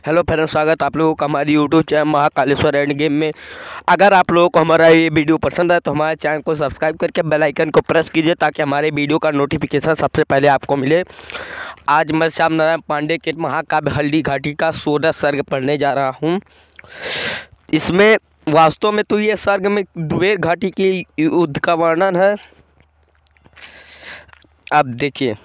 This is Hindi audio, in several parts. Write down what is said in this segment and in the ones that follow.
हेलो फ्रेंड्स, स्वागत आप लोगों का हमारी YouTube channel Mahakaleshwar end game में। अगर आप लोगों को हमारा ये वीडियो पसंद है तो हमारे चैनल को सब्सक्राइब करके बेल आइकन को प्रेस कीजिए ताकि हमारे वीडियो का नोटिफिकेशन सबसे पहले आपको मिले। आज मैं श्याम नारायण पांडे के महाकाव्य हल्दी घाटी का 16 सर्ग पढ़ने जा रहा हूँ। इसमें वास्तव में तो ये सर्ग में दुबेर घाटी की युद्ध का वर्णन है। अब देखिए,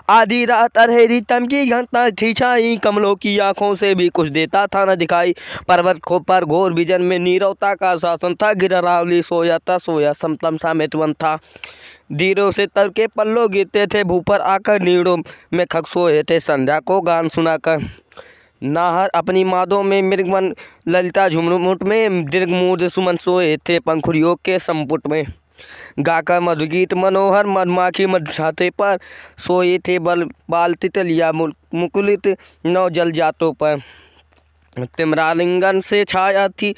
आधी रात अधेरी तमकी घनता थी छाई, कमलों की आंखों से भी कुछ देता था न दिखाई। पर्वत खो पर घोर विजन में नीरवता का शासन था, गिररावली सोया था सोया समतम सामितवन था। धीरों से तर के पल्लो गिरते थे, भूपर आकर नीड़ों में खग सोए थे, संध्या को गान सुनाकर। नाहर अपनी मादों में मृगवन ललिता झुममुट में, दीर्घ मूर्ध सुमन सोए थे पंखुड़ियों के संपुट में। गाकर मधुगीत मनोहर मधुमाखी मधुछाते पर, सोए थे बाल तितलिया मुकुलित नौ जल जातों पर। तिमरालिंगन से छाया थी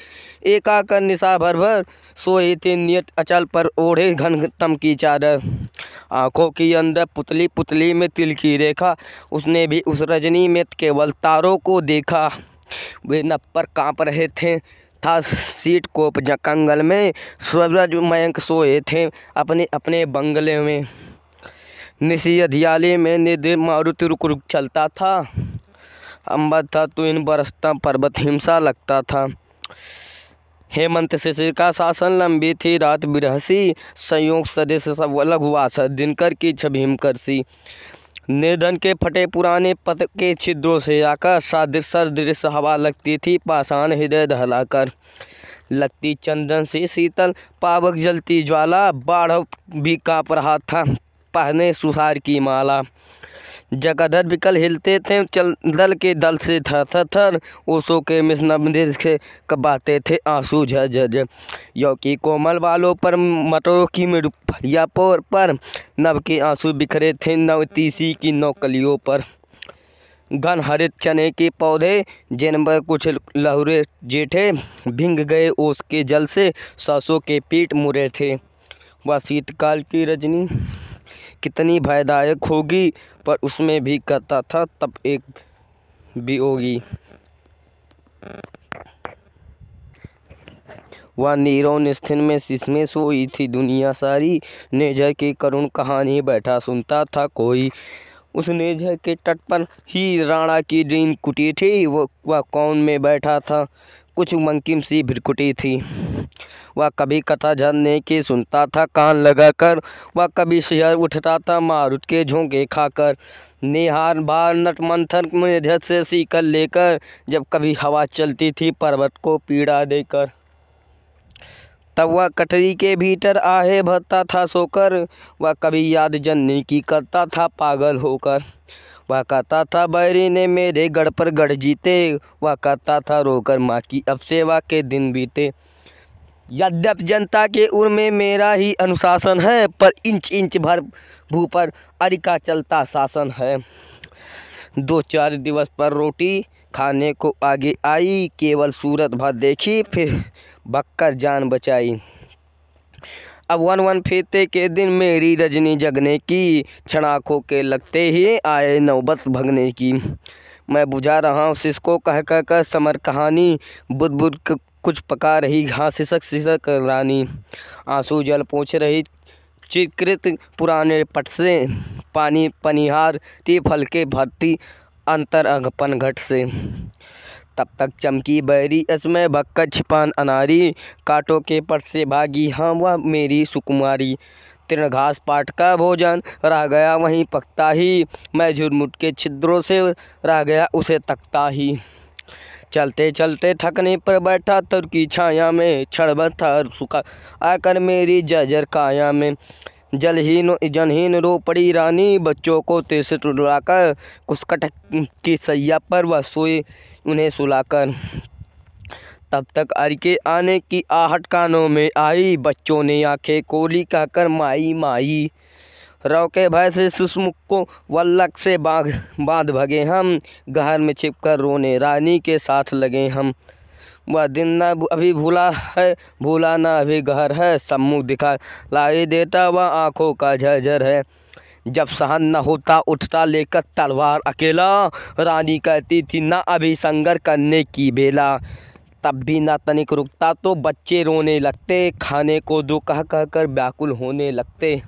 एकाकर निशा भर भर, सोए थे नियत अचल पर ओढ़े घन तम की चादर। आँखों की अंदर पुतली पुतली में तिल की रेखा, उसने भी उस रजनी में केवल तारों को देखा। वे नभ पर काँप रहे थे, था सीट कोप कंगल में, सूरज मयंक सोए थे अपने अपने बंगले में। निसी अधियाले में निधि मारुति रुक रुक चलता था, अंबर था तो इन बरसता पर्वत हिंसा लगता था। हेमंत शिशिर का शासन लंबी थी रात बिरहसी, संयोग सदेश सब लघुवास दिनकर की छवि हिमकरसी। निधन के फटे पुराने पत के छिद्रों से आकर, सादृश सदृश हवा लगती थी पाषाण हृदय दहलाकर। लगती चंदन से शीतल पावक जलती ज्वाला, बाढ़ भी काँप रहा था पहने सुहार की माला। जगधर विकल हिलते थे चल दल के दल से थर थर थर, ओसों के मिसनब से कबाते थे आंसू झरझर। यौ की कोमल बालों पर मटरों की मृदु फलिया पर, नभ के आंसू बिखरे थे नव तीसी की नौ कलियों पर। घन हरित चने के पौधे जिन पर कुछ लहुरे जेठे, भींग गए ओस के जल से सरसों के पीठ मुरे थे। वह शीतकाल की रजनी कितनी भयदायक होगी, पर उसमें भी करता था तब एक वियोगी। वह नीरों निस्थिन में जिसमें सोई थी दुनिया सारी, नेझर की करुण कहानी बैठा सुनता था कोई। उस नेझर के तट पर ही राणा की दीन कुटी थी, वह कौन में बैठा था कुछ मंकिम सी भ्रिकुटी थी। वह कभी कथा झरने की सुनता था कान लगाकर, वह कभी शिहर उठता था मारुत के झोंके खाकर। निहार बार नट मंथन में से सीकर लेकर, जब कभी हवा चलती थी पर्वत को पीड़ा देकर। तब वह कटरी के भीतर आहे भरता था सोकर, वह कभी याद जननी की करता था पागल होकर। वह कहता था बैरी ने मेरे गढ़ पर गढ़ जीते, वह कहता था रोकर माँ की अब सेवा के दिन बीते। यद्यप जनता के उर में मेरा ही अनुशासन है, पर इंच इंच भर भू पर अरिका चलता शासन है। 2-4 दिवस पर रोटी खाने को आगे आई, केवल सूरत भर देखी फिर बक्कर जान बचाई। अब वन फेते के दिन मेरी रजनी जगने की, क्षण आँखों के लगते ही आए नौबत भगने की। मैं बुझा रहा हूँ सिसको कह कर समर कहानी, बुध बुध कुछ पका रही घास सिसक सिसक रानी। आंसू जल पोंछ रही चिकृत पुराने पट से, पानी पनिहार ती फल के भरती अंतर अगपन घट से। तब तक चमकी बैरी इसमें भक्कर छिपान अनारी, कांटों के पट से भागी हाँ वह मेरी सुकुमारी। तृण घास पाट का भोजन रह गया वहीं पकता ही, मैं झुरमुट के छिद्रों से रह गया उसे तकता ही। चलते चलते थकने पर बैठा तर की छाया में, क्षण था सुखा आकर मेरी जर्जर काया में। जलहीन जनहीन रो पड़ी रानी, बच्चों को तेज रुलाकर, कुसकट की सैया पर वह सोए उन्हें सुलाकर। तब तक अरके आने की आहट कानों में आई, बच्चों ने आंखें खोली कहकर माई माई। रव के भय से सुषमुख को वल्लक से बांध भगे हम, गहर में छिपकर रोने रानी के साथ लगे हम। वह दिन न अभी भूला है, भूला न अभी गहर है, सम्मुख दिखा लाई देता वह आँखों का झरझर है। जब सहन न होता उठता लेकर तलवार अकेला। रानी कहती थी ना अभी संघर्ष करने की बेला। तब भी ना तनिक रुकता तो बच्चे रोने लगते। खाने को दो कह कह कर व्याकुल होने लगते।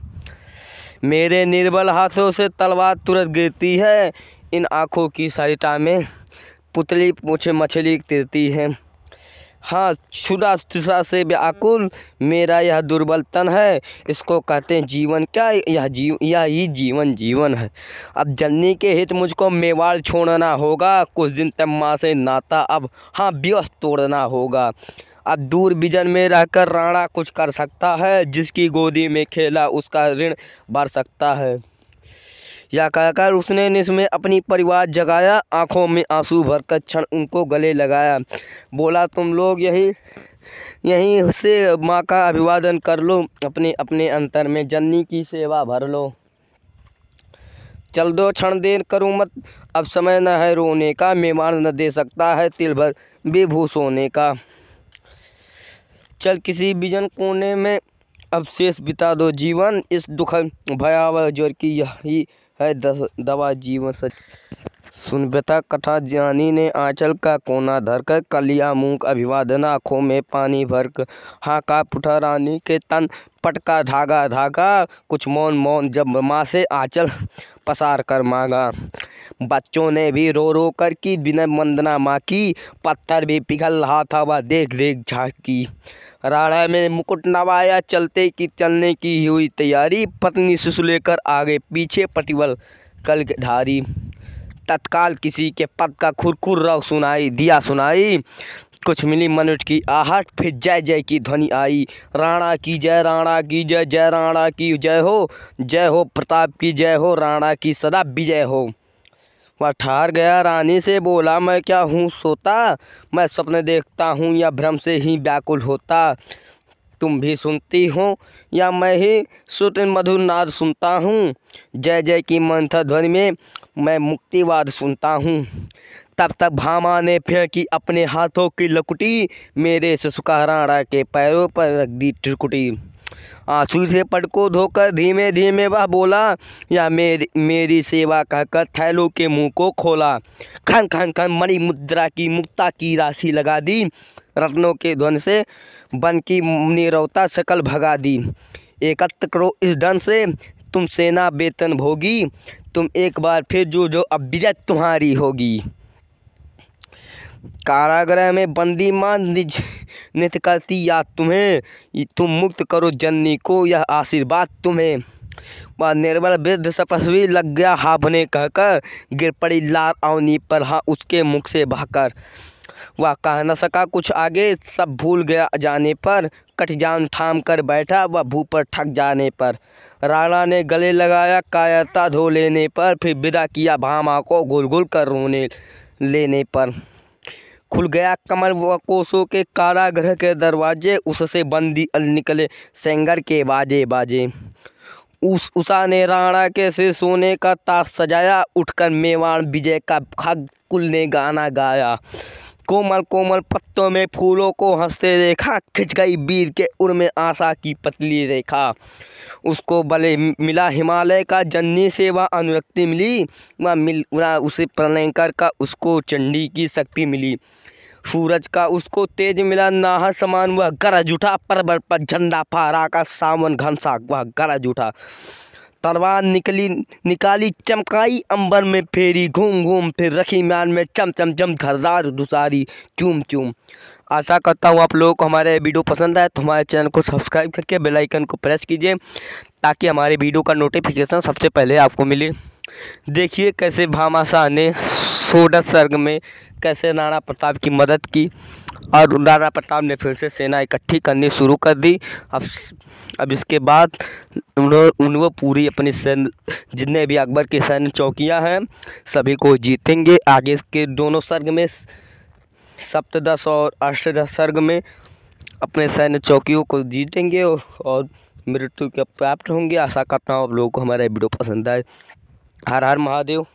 मेरे निर्बल हाथों से तलवार तुरंत गिरती है। इन आँखों की सरिता में पुतली मुझे मछली तिरती है। हाँ, क्षुधा तृषा से व्याकुल मेरा यह दुर्बल तन है। इसको कहते हैं जीवन। क्या यही जीवन है। अब जननी के हित मुझको मेवाड़ छोड़ना होगा। कुछ दिन तक माँ से नाता अब हाँ व्यस्त तोड़ना होगा। अब दूर विजन में रहकर राणा कुछ कर सकता है। जिसकी गोदी में खेला उसका ऋण भर सकता है। या कहकर उसने निस में अपनी परिवार जगाया। आंखों में आंसू भरकर क्षण उनको गले लगाया। बोला तुम लोग यहीं से माँ का अभिवादन कर लो। अपने अपने अंतर में जननी की सेवा भर लो। चल दो क्षण देर करूँ मत, अब समय न है रोने का। मेवाड़ न दे सकता है तिल भर बेभू सोने का। चल किसी विजन कोने में अब शेष बिता दो जीवन। इस दुख भयावह ज्वर की यही है दवा जीवन सच। सुन व्यथा कथा जानी ने आंचल का कोना धरकर। कलिया मूक अभिवादन आँखों में पानी भरकर। हाँ का पुठा रानी के तन पटका धागा धागा। कुछ मौन जब माँ से आंचल पसार कर मांगा। बच्चों ने भी रो रो कर की विनय वंदना माँ की। पत्थर भी पिघल रहा था वह देख देख झांकी। राणा में मुकुट नवाया चलने की हुई तैयारी। पत्नी शिशु लेकर आगे पीछे पटिवल कल धारी। तत्काल किसी के पद का खुरखुर रव सुनाई। कुछ मिली मनुष्य की आहट फिर जय जय की ध्वनि आई। राणा की जय जय राणा की जय हो प्रताप की जय हो। राणा की सदा विजय हो। वह ठहर गया रानी से बोला मैं क्या हूँ सोता। मैं स्वप्न देखता हूँ या भ्रम से ही व्याकुल होता। तुम भी सुनती हो या मैं ही श्रुति मधुर नाद सुनता हूँ। जय जय की मंथर ध्वनि में मैं मुक्तिवाद सुनता हूँ। तब तक भामा ने फेंकी अपने हाथों की लकुटी। मेरे सुसुका राणा के पैरों पर रख दी त्रिकुटी। आंसू से पट को धोकर धीमे धीमे वह बोला या मेरी सेवा कहकर थैलों के मुंह को खोला। खन खन खन मणि मुद्रा की मुक्ता की राशि लगा दी। रत्नों के ध्वन से बन की नीरवता सकल भगा दी। एकत्र करो इस धन से तुम सेना वेतन भोगी। तुम एक बार फिर जो अब विजय तुम्हारी होगी। कारागृह में बंदी माँ नित्य करती याद तुम्हें। तुम मुक्त करो जननी को यह आशीर्वाद तुम्हें। वह निर्बल वृद्ध तपस्वी लग गया हाँफने कहकर। गिर पड़ी लार अवनी पर हाँ उसके मुख से बहकर। वह कह न सका कुछ आगे सब भूल गया जाने पर। कटजान थाम कर बैठा वह भू पर ठक जाने पर। राणा ने गले लगाया कायरता धो लेने पर। फिर विदा किया भामा को घुल घुल कर रोने लेने पर। खुल गया कमर व कोसों के कारागृह के दरवाजे। उससे बंदी निकले सेंगर के बाजे बाजे। उषा ने राणा के सिर सोने का ताज सजाया। उठकर मेवाड़ विजय का खग कुल ने गाना गाया। कोमल कोमल पत्तों में फूलों को हंसते देखा। खिंच गई वीर के उर में आशा की पतली रेखा। उसको बले मिला हिमालय का जननी सेवा अनुरक्ति मिली। वह उसे प्रणयकर का उसको चंडी की शक्ति मिली। सूरज का उसको तेज मिला नाहर समान वह गरज उठा। पर्वत पर झंडा फहरा का सावन घनसा वह गरज उठा। तलवार निकाली चमकाई अंबर में फेरी घूम घूम। फिर रखी म्यान में चम चम चम घरदार दुसारी चूम चूम। आशा करता हूँ आप लोगों को हमारे वीडियो पसंद आए तो हमारे चैनल को सब्सक्राइब करके बेल आइकन को प्रेस कीजिए ताकि हमारे वीडियो का नोटिफिकेशन सबसे पहले आपको मिले। देखिए कैसे भामा शाह ने 16 सर्ग में कैसे राणा प्रताप की मदद की और राणा प्रताप ने फिर से सेना इकट्ठी करनी शुरू कर दी। अब इसके बाद उन्होंने पूरी अपनी सैन्य जितने भी अकबर की सैन्य चौकियां हैं सभी को जीतेंगे। आगे के दोनों सर्ग में सप्तदश और अष्टदश सर्ग में अपने सैन्य चौकियों को जीतेंगे और मृत्यु के प्राप्त होंगे। आशा करता हूँ आप लोगों को हमारा वीडियो पसंद आए। हर हर महादेव।